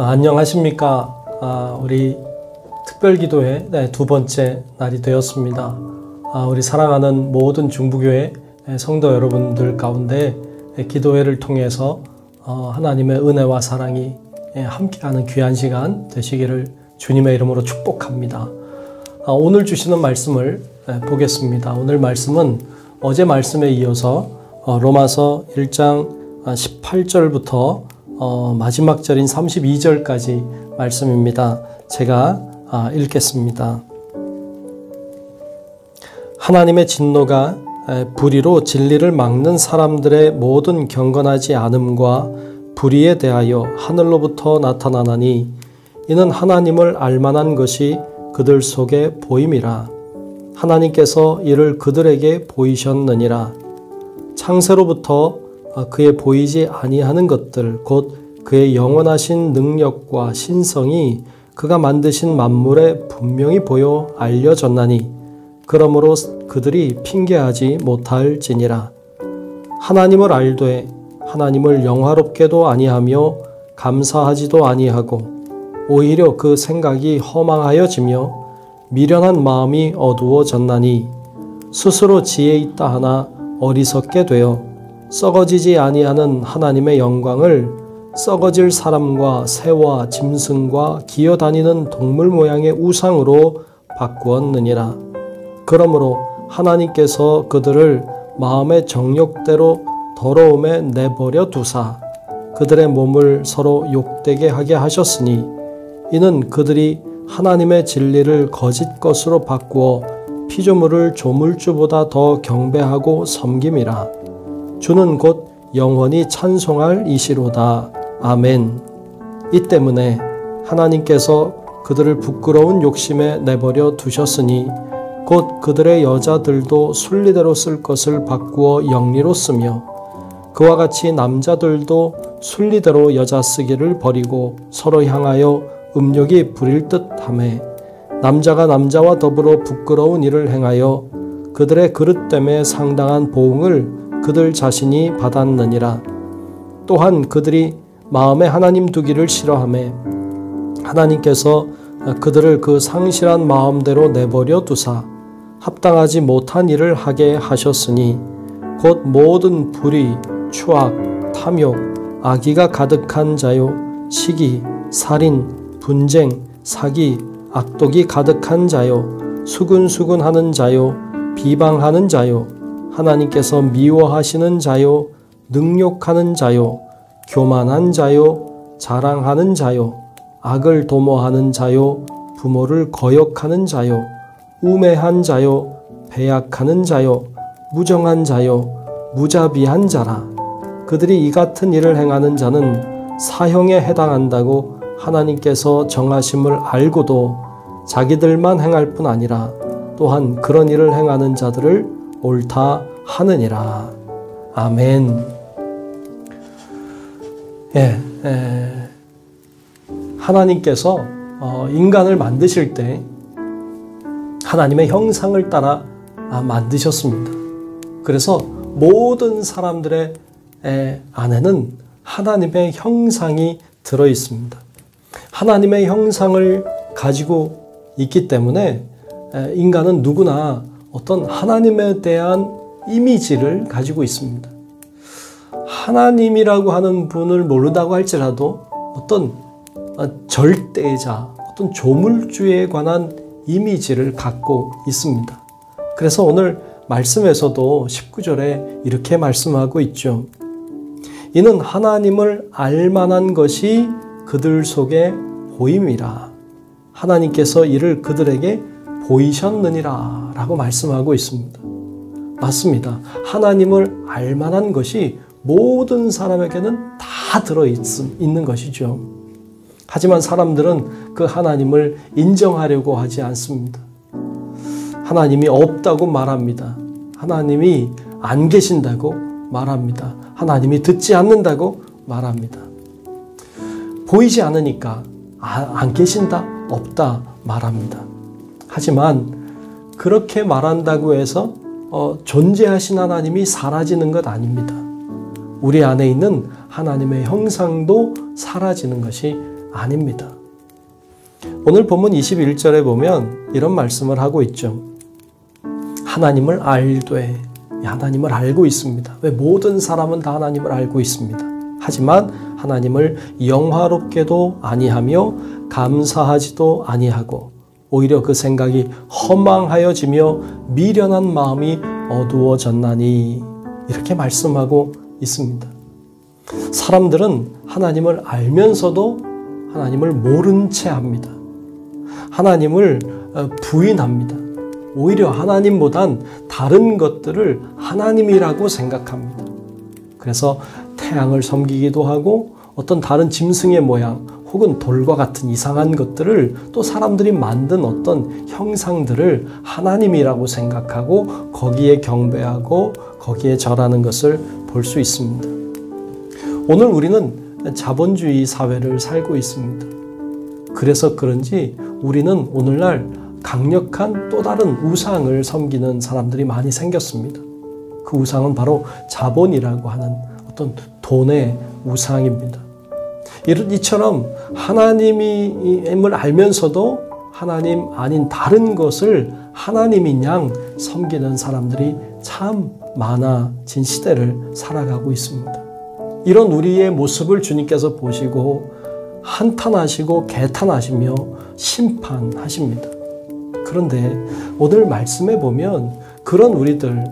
안녕하십니까. 우리 특별기도회 두 번째 날이 되었습니다. 우리 사랑하는 모든 중부교회 성도 여러분들 가운데 기도회를 통해서 하나님의 은혜와 사랑이 함께하는 귀한 시간 되시기를 주님의 이름으로 축복합니다. 오늘 주시는 말씀을 보겠습니다. 오늘 말씀은 어제 말씀에 이어서 로마서 1장 18절부터 마지막 절인 32절까지 말씀입니다. 제가 읽겠습니다. 하나님의 진노가 불의로 진리를 막는 사람들의 모든 경건하지 않음과 불의에 대하여 하늘로부터 나타나나니 이는 하나님을 알만한 것이 그들 속에 보임이라. 하나님께서 이를 그들에게 보이셨느니라. 창세로부터 그의 보이지 아니하는 것들 곧 그의 영원하신 능력과 신성이 그가 만드신 만물에 분명히 보여 알려졌나니 그러므로 그들이 핑계하지 못할지니라. 하나님을 알되 하나님을 영화롭게도 아니하며 감사하지도 아니하고 오히려 그 생각이 허망하여지며 미련한 마음이 어두워졌나니 스스로 지혜 있다 하나 어리석게 되어 썩어지지 아니하는 하나님의 영광을 썩어질 사람과 새와 짐승과 기어다니는 동물 모양의 우상으로 바꾸었느니라. 그러므로 하나님께서 그들을 마음의 정욕대로 더러움에 내버려 두사 그들의 몸을 서로 욕되게 하게 하셨으니 이는 그들이 하나님의 진리를 거짓 것으로 바꾸어 피조물을 조물주보다 더 경배하고 섬김이라. 주는 곧 영원히 찬송할 이시로다. 아멘. 이 때문에 하나님께서 그들을 부끄러운 욕심에 내버려 두셨으니 곧 그들의 여자들도 순리대로 쓸 것을 바꾸어 영리로 쓰며 그와 같이 남자들도 순리대로 여자 쓰기를 버리고 서로 향하여 음욕이 부릴 듯하매 남자가 남자와 더불어 부끄러운 일을 행하여 그들의 그릇됨에 상당한 보응을 그들 자신이 받았느니라. 또한 그들이 마음에 하나님 두기를 싫어하매 하나님께서 그들을 그 상실한 마음대로 내버려 두사 합당하지 못한 일을 하게 하셨으니 곧 모든 불의, 추악, 탐욕, 악의가 가득한 자요 시기, 살인, 분쟁, 사기, 악독이 가득한 자요 수근수근하는 자요 비방하는 자요 하나님께서 미워하시는 자요 능욕하는 자요 교만한 자요 자랑하는 자요 악을 도모하는 자요 부모를 거역하는 자요 우매한 자요 배약하는 자요 무정한 자요 무자비한 자라. 그들이 이 같은 일을 행하는 자는 사형에 해당한다고 하나님께서 정하심을 알고도 자기들만 행할 뿐 아니라 또한 그런 일을 행하는 자들을 옳다 하느니라. 아멘. 하나님께서 인간을 만드실 때 하나님의 형상을 따라 만드셨습니다. 그래서 모든 사람들의 안에는 하나님의 형상이 들어 있습니다. 하나님의 형상을 가지고 있기 때문에 인간은 누구나 어떤 하나님에 대한 이미지를 가지고 있습니다. 하나님이라고 하는 분을 모른다고 할지라도 어떤 절대자, 어떤 조물주에 관한 이미지를 갖고 있습니다. 그래서 오늘 말씀에서도 19절에 이렇게 말씀하고 있죠. 이는 하나님을 알만한 것이 그들 속에 보임이라. 하나님께서 이를 그들에게 보이셨느니라 라고 말씀하고 있습니다. 맞습니다. 하나님을 알만한 것이 모든 사람에게는 다 들어있는 것이죠. 하지만 사람들은 그 하나님을 인정하려고 하지 않습니다. 하나님이 없다고 말합니다. 하나님이 안 계신다고 말합니다. 하나님이 듣지 않는다고 말합니다. 보이지 않으니까 안 계신다, 없다 말합니다. 하지만 그렇게 말한다고 해서 존재하신 하나님이 사라지는 것 아닙니다. 우리 안에 있는 하나님의 형상도 사라지는 것이 아닙니다. 오늘 본문 21절에 보면 이런 말씀을 하고 있죠. 하나님을 알되, 하나님을 알고 있습니다. 왜? 모든 사람은 다 하나님을 알고 있습니다. 하지만 하나님을 영화롭게도 아니하며 감사하지도 아니하고 오히려 그 생각이 허망하여지며 미련한 마음이 어두워졌나니, 이렇게 말씀하고 있습니다. 사람들은 하나님을 알면서도 하나님을 모른 채 합니다. 하나님을 부인합니다. 오히려 하나님보단 다른 것들을 하나님이라고 생각합니다. 그래서 태양을 섬기기도 하고 어떤 다른 짐승의 모양 혹은 돌과 같은 이상한 것들을, 또 사람들이 만든 어떤 형상들을 하나님이라고 생각하고 거기에 경배하고 거기에 절하는 것을 볼 수 있습니다. 오늘 우리는 자본주의 사회를 살고 있습니다. 그래서 그런지 우리는 오늘날 강력한 또 다른 우상을 섬기는 사람들이 많이 생겼습니다. 그 우상은 바로 자본이라고 하는 어떤 돈의 우상입니다. 이처럼 하나님임을 알면서도 하나님 아닌 다른 것을 하나님인 양 섬기는 사람들이 참 많아진 시대를 살아가고 있습니다. 이런 우리의 모습을 주님께서 보시고 한탄하시고 개탄하시며 심판하십니다. 그런데 오늘 말씀에 보면 그런 우리들,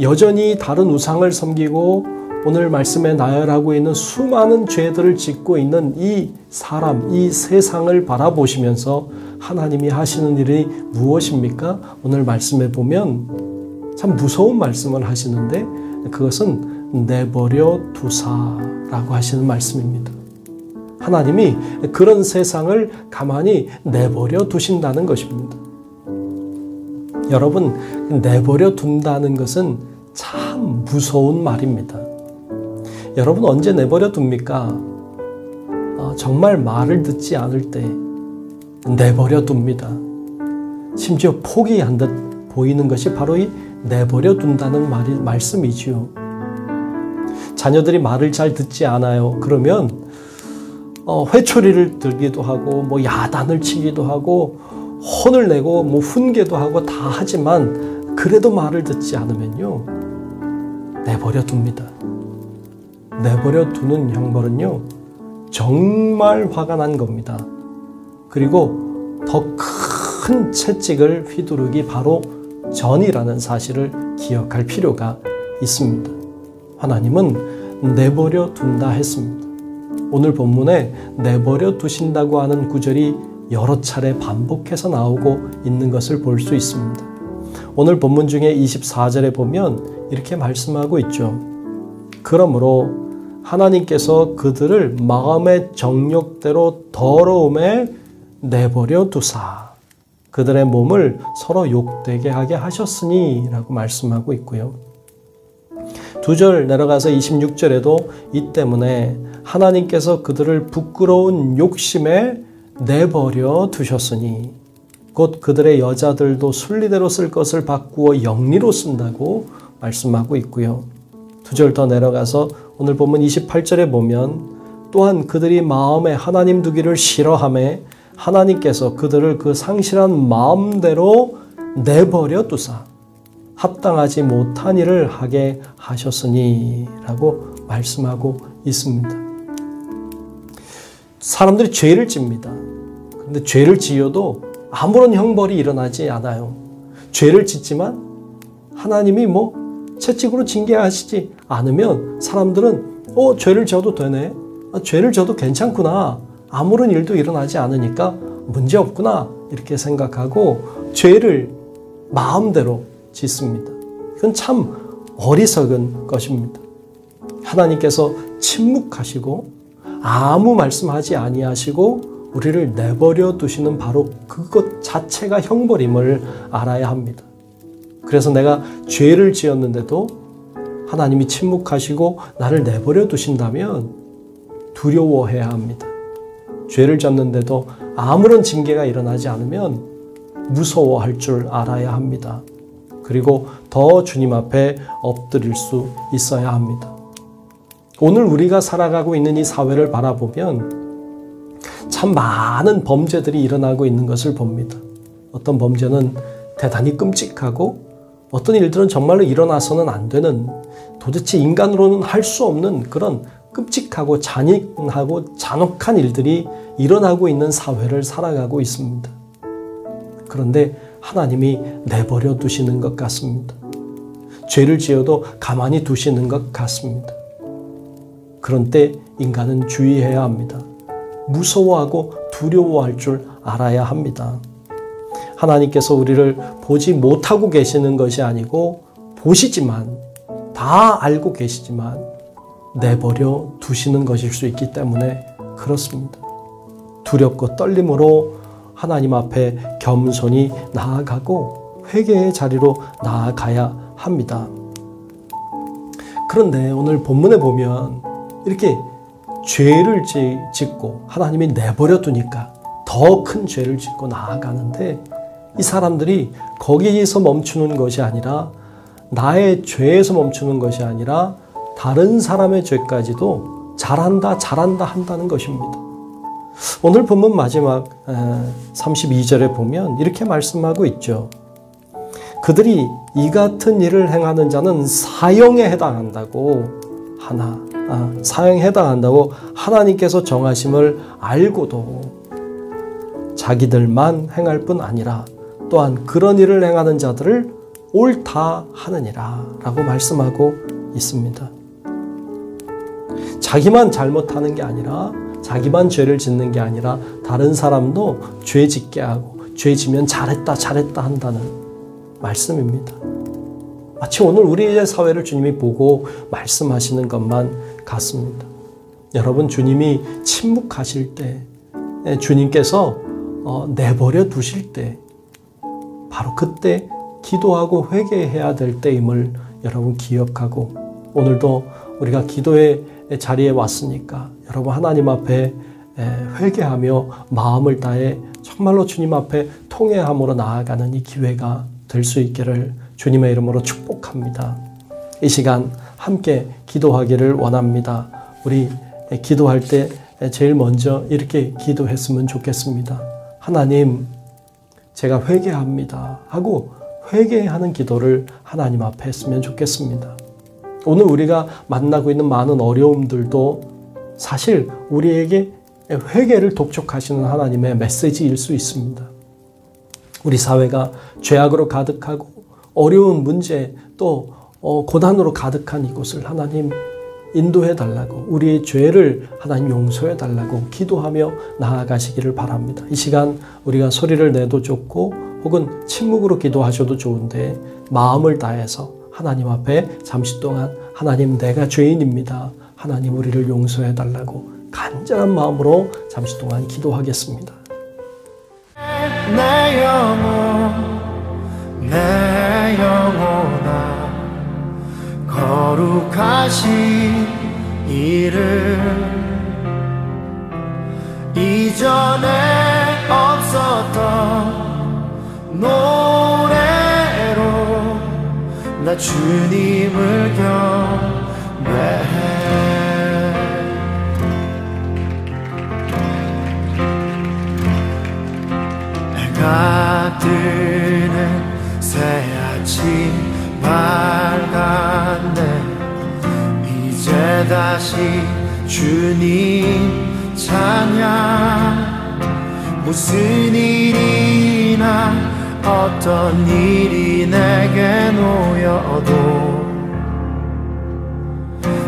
여전히 다른 우상을 섬기고 오늘 말씀에 나열하고 있는 수많은 죄들을 짓고 있는 이 사람, 이 세상을 바라보시면서 하나님이 하시는 일이 무엇입니까? 오늘 말씀에 보면 참 무서운 말씀을 하시는데, 그것은 내버려 두사라고 하시는 말씀입니다. 하나님이 그런 세상을 가만히 내버려 두신다는 것입니다. 여러분, 내버려 둔다는 것은 참 무서운 말입니다. 여러분, 언제 내버려 둡니까? 정말 말을 듣지 않을 때 내버려 둡니다. 심지어 포기한 듯 보이는 것이 바로 이 내버려 둔다는 말씀이지요. 자녀들이 말을 잘 듣지 않아요. 그러면 회초리를 들기도 하고 야단을 치기도 하고 혼을 내고 훈계도 하고 다 하지만 그래도 말을 듣지 않으면요, 내버려 둡니다. 내버려 두는 형벌은요, 정말 화가 난 겁니다. 그리고 더 큰 채찍을 휘두르기 바로 전이라는 사실을 기억할 필요가 있습니다. 하나님은 내버려 둔다 했습니다. 오늘 본문에 내버려 두신다고 하는 구절이 여러 차례 반복해서 나오고 있는 것을 볼 수 있습니다. 오늘 본문 중에 24절에 보면 이렇게 말씀하고 있죠. 그러므로 하나님께서 그들을 마음의 정욕대로 더러움에 내버려 두사 그들의 몸을 서로 욕되게 하게 하셨으니 라고 말씀하고 있고요. 2절 내려가서 26절에도 이 때문에 하나님께서 그들을 부끄러운 욕심에 내버려 두셨으니 곧 그들의 여자들도 순리대로 쓸 것을 바꾸어 영리로 쓴다고 말씀하고 있고요. 2절 더 내려가서 오늘 본문 28절에 보면 또한 그들이 마음에 하나님 두기를 싫어하매 하나님께서 그들을 그 상실한 마음대로 내버려 두사 합당하지 못한 일을 하게 하셨으니 라고 말씀하고 있습니다. 사람들이 죄를 짓습니다. 그런데 죄를 지어도 아무런 형벌이 일어나지 않아요. 죄를 짓지만 하나님이 채찍으로 징계하시지 않으면 사람들은 죄를 져도 되네, 죄를 져도 괜찮구나, 아무런 일도 일어나지 않으니까 문제없구나 이렇게 생각하고 죄를 마음대로 짓습니다. 이건 참 어리석은 것입니다. 하나님께서 침묵하시고 아무 말씀하지 아니하시고 우리를 내버려 두시는 바로 그것 자체가 형벌임을 알아야 합니다. 그래서 내가 죄를 지었는데도 하나님이 침묵하시고 나를 내버려 두신다면 두려워해야 합니다. 죄를 졌는데도 아무런 징계가 일어나지 않으면 무서워할 줄 알아야 합니다. 그리고 더 주님 앞에 엎드릴 수 있어야 합니다. 오늘 우리가 살아가고 있는 이 사회를 바라보면 참 많은 범죄들이 일어나고 있는 것을 봅니다. 어떤 범죄는 대단히 끔찍하고 어떤 일들은 정말로 일어나서는 안 되는, 도대체 인간으로는 할 수 없는 그런 끔찍하고 잔인하고 잔혹한 일들이 일어나고 있는 사회를 살아가고 있습니다. 그런데 하나님이 내버려 두시는 것 같습니다. 죄를 지어도 가만히 두시는 것 같습니다. 그런 때 인간은 주의해야 합니다. 무서워하고 두려워할 줄 알아야 합니다. 하나님께서 우리를 보지 못하고 계시는 것이 아니고 보시지만, 다 알고 계시지만 내버려 두시는 것일 수 있기 때문에 그렇습니다. 두렵고 떨림으로 하나님 앞에 겸손히 나아가고 회개의 자리로 나아가야 합니다. 그런데 오늘 본문에 보면 이렇게 죄를 짓고 하나님이 내버려 두니까 더 큰 죄를 짓고 나아가는데, 이 사람들이 거기에서 멈추는 것이 아니라, 나의 죄에서 멈추는 것이 아니라 다른 사람의 죄까지도 잘한다 한다는 것입니다. 오늘 본문 마지막 32절에 보면 이렇게 말씀하고 있죠. 그들이 이 같은 일을 행하는 자는 사형에 해당한다고 하나님께서 정하심을 알고도 자기들만 행할 뿐 아니라 또한 그런 일을 행하는 자들을 옳다 하느니라 라고 말씀하고 있습니다. 자기만 잘못하는 게 아니라, 자기만 죄를 짓는 게 아니라 다른 사람도 죄 짓게 하고, 죄 지면 잘했다 한다는 말씀입니다. 마치 오늘 우리의 사회를 주님이 보고 말씀하시는 것만 같습니다. 여러분, 주님이 침묵하실 때, 주님께서 내버려 두실 때, 바로 그때 기도하고 회개해야 될 때임을 여러분 기억하고, 오늘도 우리가 기도의 자리에 왔으니까 여러분 하나님 앞에 회개하며 마음을 다해 정말로 주님 앞에 통회함으로 나아가는 이 기회가 될 수 있기를 주님의 이름으로 축복합니다. 이 시간 함께 기도하기를 원합니다. 우리 기도할 때 제일 먼저 이렇게 기도했으면 좋겠습니다. 하나님, 제가 회개합니다 하고 회개하는 기도를 하나님 앞에 했으면 좋겠습니다. 오늘 우리가 만나고 있는 많은 어려움들도 사실 우리에게 회개를 독촉하시는 하나님의 메시지일 수 있습니다. 우리 사회가 죄악으로 가득하고 어려운 문제 또 고난으로 가득한 이곳을 하나님 인도해 달라고, 우리의 죄를 하나님 용서해 달라고 기도하며 나아가시기를 바랍니다. 이 시간 우리가 소리를 내도 좋고 혹은 침묵으로 기도하셔도 좋은데, 마음을 다해서 하나님 앞에 잠시 동안 하나님, 내가 죄인입니다, 하나님 우리를 용서해 달라고 간절한 마음으로 잠시 동안 기도하겠습니다. 내 영혼아 거룩하신 이름, 이전에 없었던 노래로 나 주님을 경배해. 해가 뜨는 새아침 밝았네. 이제 다시 주님 찬양. 무슨 일이나 어떤 일이 내게 놓여도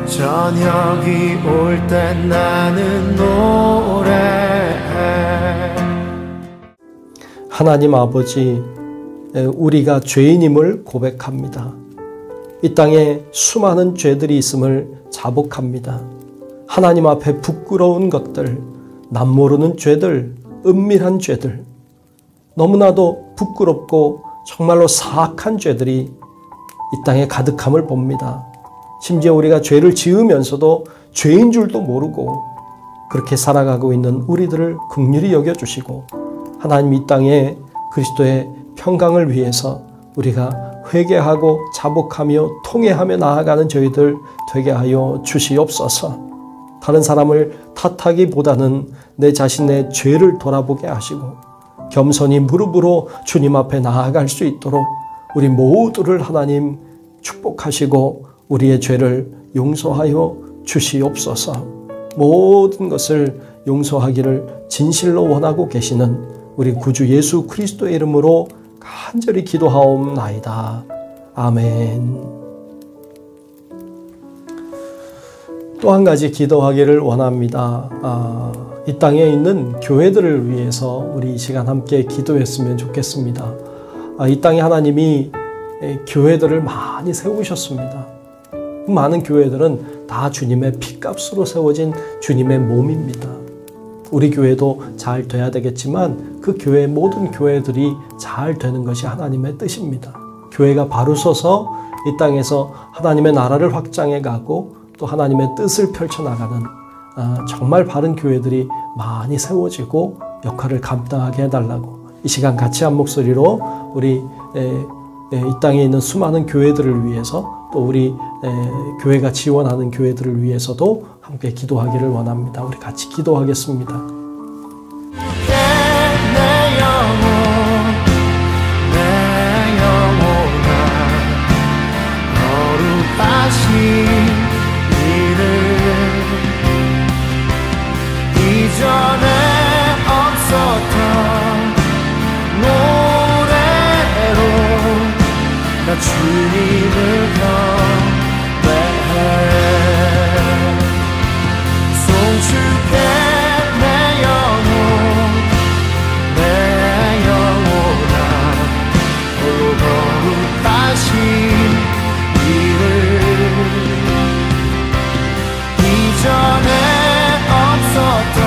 저녁이 올 땐 나는 노래해. 하나님 아버지, 우리가 죄인임을 고백합니다. 이 땅에 수많은 죄들이 있음을 자복합니다. 하나님 앞에 부끄러운 것들, 남모르는 죄들, 은밀한 죄들, 너무나도 부끄럽고 정말로 사악한 죄들이 이 땅에 가득함을 봅니다. 심지어 우리가 죄를 지으면서도 죄인 줄도 모르고 그렇게 살아가고 있는 우리들을 긍휼히 여겨주시고, 하나님 이 땅에 그리스도의 평강을 위해서 우리가 회개하고 자복하며 통회하며 나아가는 저희들 되게 하여 주시옵소서. 다른 사람을 탓하기보다는 내 자신의 죄를 돌아보게 하시고 겸손히 무릎으로 주님 앞에 나아갈 수 있도록 우리 모두를 하나님 축복하시고 우리의 죄를 용서하여 주시옵소서. 모든 것을 용서하기를 진실로 원하고 계시는 우리 구주 예수 그리스도의 이름으로 간절히 기도하옵나이다. 아멘. 또 한 가지 기도하기를 원합니다. 이 땅에 있는 교회들을 위해서 우리 이 시간 함께 기도했으면 좋겠습니다. 이 땅에 하나님이 교회들을 많이 세우셨습니다. 많은 교회들은 다 주님의 피값으로 세워진 주님의 몸입니다. 우리 교회도 잘 돼야 되겠지만 그 교회 모든 교회들이 잘 되는 것이 하나님의 뜻입니다. 교회가 바로 서서 이 땅에서 하나님의 나라를 확장해 가고 또 하나님의 뜻을 펼쳐나가는 정말 바른 교회들이 많이 세워지고 역할을 감당하게 해달라고 이 시간 같이 한 목소리로 우리 이 땅에 있는 수많은 교회들을 위해서 또 우리 교회가 지원하는 교회들을 위해서도 함께 기도하기를 원합니다. 우리 같이 기도하겠습니다. 내 영혼아 거룩하신 이전에 없었던 노래로 나 주님을 경배해. 송축해 내 영혼아 홀로 거룩하신 이름 이전에 없었던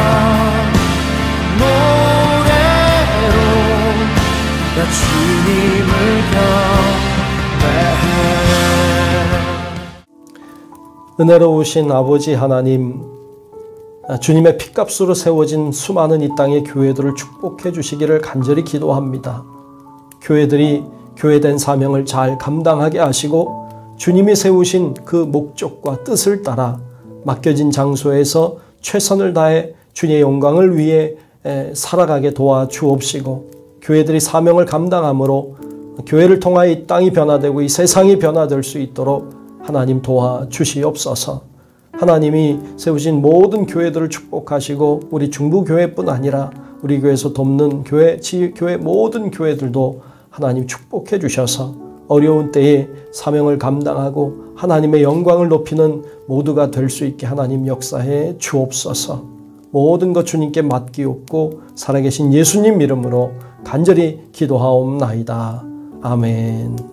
노래로 나 주님을 경배해. 은혜로우신 아버지 하나님, 주님의 피값으로 세워진 수많은 이 땅의 교회들을 축복해 주시기를 간절히 기도합니다. 교회들이 교회된 사명을 잘 감당하게 하시고 주님이 세우신 그 목적과 뜻을 따라 맡겨진 장소에서 최선을 다해 주님의 영광을 위해 살아가게 도와주옵시고 교회들이 사명을 감당함으로 교회를 통하여 이 땅이 변화되고 이 세상이 변화될 수 있도록 하나님 도와주시옵소서. 하나님이 세우신 모든 교회들을 축복하시고 우리 중부교회뿐 아니라 우리 교회에서 돕는 교회, 지교회 모든 교회들도 하나님 축복해 주셔서 어려운 때에 사명을 감당하고 하나님의 영광을 높이는 모두가 될 수 있게 하나님 역사해 주옵소서. 모든 것 주님께 맡기옵고 살아계신 예수님 이름으로 간절히 기도하옵나이다. 아멘.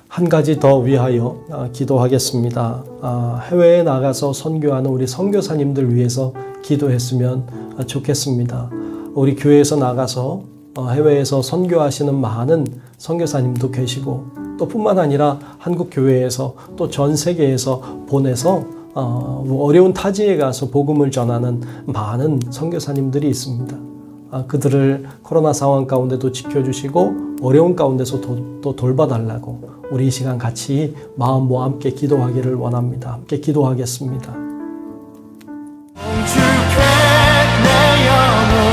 한 가지 더 위하여 기도하겠습니다. 해외에 나가서 선교하는 우리 선교사님들 위해서 기도했으면 좋겠습니다. 우리 교회에서 나가서 해외에서 선교하시는 많은 선교사님도 계시고 또 뿐만 아니라 한국 교회에서 또 전 세계에서 보내서 어려운 타지에 가서 복음을 전하는 많은 선교사님들이 있습니다. 그들을 코로나 상황 가운데도 지켜주시고 어려운 가운데서 또 돌봐달라고 우리 이 시간 같이 마음 모아 함께 기도하기를 원합니다. 함께 기도하겠습니다. 송축해 내 영혼아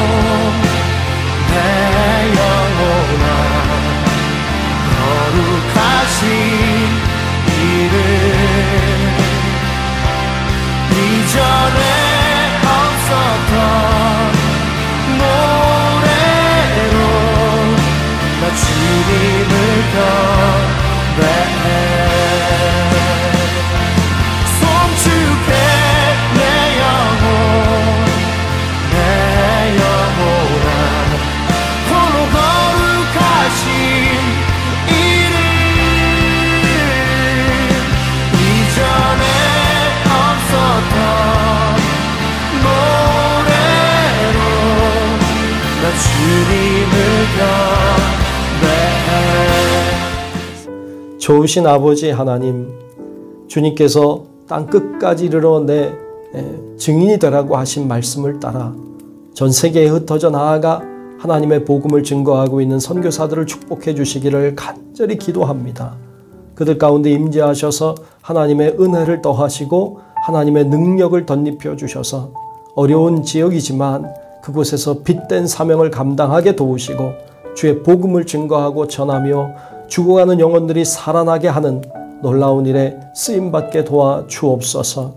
거룩하신 이름 이전에 없었던 노래로 나 주님을 경배해. 송축해 내 영혼아 홀로 거룩하신 이름 이전에 없었던 노래로 나 주님을 경배해. 좋으신 아버지 하나님, 주님께서 땅 끝까지 이르러 내 증인이 되라고 하신 말씀을 따라 전 세계에 흩어져 나아가 하나님의 복음을 증거하고 있는 선교사들을 축복해 주시기를 간절히 기도합니다. 그들 가운데 임재하셔서 하나님의 은혜를 더하시고 하나님의 능력을 덧입혀 주셔서 어려운 지역이지만 그곳에서 빛된 사명을 감당하게 도우시고 주의 복음을 증거하고 전하며 죽어가는 영혼들이 살아나게 하는 놀라운 일에 쓰임받게 도와 주옵소서.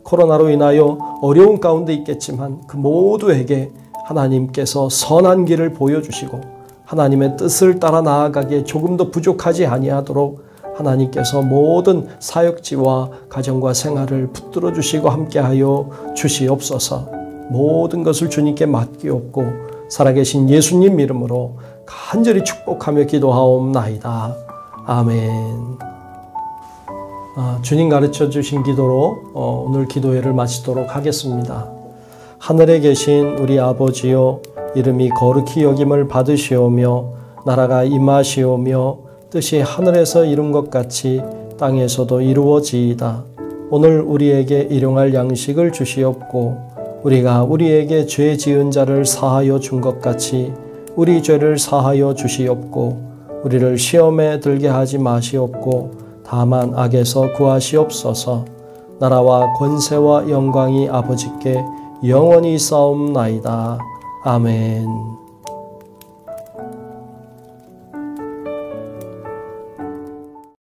코로나로 인하여 어려운 가운데 있겠지만 그 모두에게 하나님께서 선한 길을 보여주시고 하나님의 뜻을 따라 나아가기에 조금도 부족하지 아니하도록 하나님께서 모든 사역지와 가정과 생활을 붙들어 주시고 함께하여 주시옵소서. 모든 것을 주님께 맡기옵고 살아계신 예수님 이름으로 간절히 축복하며 기도하옵나이다. 아멘. 주님 가르쳐 주신 기도로 오늘 기도회를 마치도록 하겠습니다. 하늘에 계신 우리 아버지여, 이름이 거룩히 여김을 받으시오며 나라가 임하시오며 뜻이 하늘에서 이룬 것 같이 땅에서도 이루어지이다. 오늘 우리에게 일용할 양식을 주시옵고 우리가 우리에게 죄 지은 자를 사하여 준 것 같이 우리 죄를 사하여 주시옵고 우리를 시험에 들게 하지 마시옵고 다만 악에서 구하시옵소서. 나라와 권세와 영광이 아버지께 영원히 있사옵나이다. 아멘.